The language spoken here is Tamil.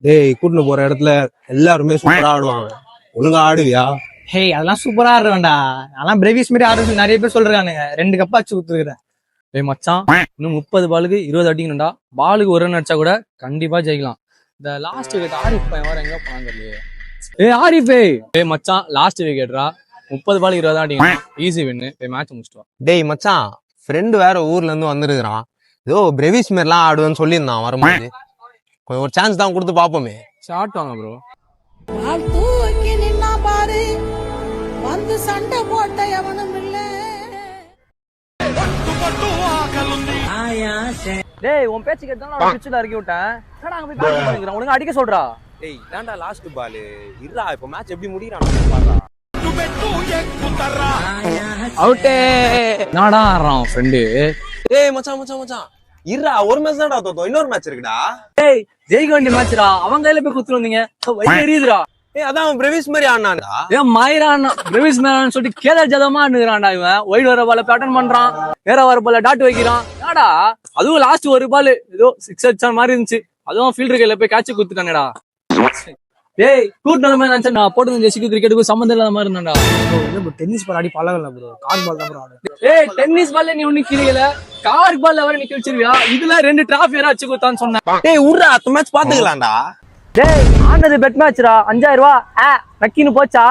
டேய் கூட்டின்னு போற இடத்துல எல்லாருமே சூப்பரா ஆடுவாங்க. ஒழுங்கா ஆடுவியா? ஹே அதெல்லாம் சூப்பரா ஆடுவேன்டா. அதெல்லாம் பிரேவிஸ் மாரி ஆடுறது சொல்லி நிறைய பேர் சொல்றானுங்க. 2 கப் அடிச்சு கொடுத்துருக்கேன். டேய் மச்சான், இன்னும் 30 பாலுக்கு 20 அடிக்கணும்டா. பாலுக்கு ஒரு ரன் அடிச்சா கூட கண்டிப்பா ஜெயிக்கலாம். இந்த லாஸ்ட் விக்கெட் ஆரிஃப் பையன் வேற எங்க போனான்னு தெரியல. ஆரிஃபே டேய் மச்சான், லாஸ்ட் விக்கெட்ரா. 30 பாலுக்கு 20 அடிக்கணும். ஈஸி வின்னு. போய் மேட்ச் முடிச்சிட்டு வா. டேய் மச்சான், ஃப்ரெண்டு வேற ஊர்ல இருந்து வந்துருக்கான். ஏதோ பிரேவிஸ் மாரிலாம் ஆடுவேன்னு சொல்லியிருந்தான் வரும்போது. கொஞ்சம் ஒரு சான்ஸ் தான் கொடுத்து பாப்போமே. ஷார்ட் வாங்க ப்ரோ. பாரு வந்து சண்டை போட்ட எவனும் இல்ல. டேய் உன் பேச்சு கேட்டு நான் பிச்சுல இறக்கி விட்டேன். என்னடா அங்க போய் பேட் பண்ணிக்கிறேன். ஒழுங்கா அடிக்க சொல்றா. டேய் இதான்டா லாஸ்ட் பால். இருடா இப்போ மேட்ச் எப்படி முடியறானு பாறா. அவுட்டே. என்னடா ஆடுறான் ஃப்ரெண்டு. டேய் மச்சான் மச்சான் மச்சான் இருடா, ஒரு மேட்ச் தான்டா தோத்தோம். இன்னொரு மேட்ச் இருக்குடா. டேய் ஜெயிக்க வேண்டிய மேட்ச்டா. அவங்க கையில போய் குத்து வந்தீங்க. வயிறு எரியுதுடா. ஏய் அதான் பிரேவிஸ் மாதிரி ஆடுனான்டா. ஏன் மாயிரான் பிரேவிஸ் மேரான்னு சொல்லிட்டு கேதார் ஜாதவமா ஆடுறான்டா இவன். ஒயிட் வர பால பேட்டர்ன் பண்றான், வேற வர பால டாட் வைக்கிறான். என்னடா அதுவும் லாஸ்ட் ஒரு பால் ஏதோ 6 அடிச்ச மாதிரி இருந்துச்சு. அதுவும் ஃபீல்டர் கையில போய் கேட்ச் குத்துட்டானேடா. டேய் கூட்டு மாதிரி நினைச்சா நான் போட்டு ஜெசிக்கு கிரிக்கெட்டுக்கும் சம்மந்தம் இல்லாத மாதிரி இருந்தாடா. டென்னிஸ் பால் ஆடி பழகல ப்ரோ. கார் பால் தான் ப்ரோ ஆடு. ஏய் டென்னிஸ் பால்ல நீ ஒண்ணு கிரியல, கார் பால்ல வர நீ கிழிச்சிருவியா? இதுல 2 டிராஃபி வேற அடிச்சு கொடுத்தான்னு சொன்னேன். டேய் உர்ரா, அடுத்த மேட்ச் பாத்துக்கலாம்டா. டேய் ஆனது பெட் மேட்ச்டா. 5000 ரூபாய் நக்கின்னு போச்சா?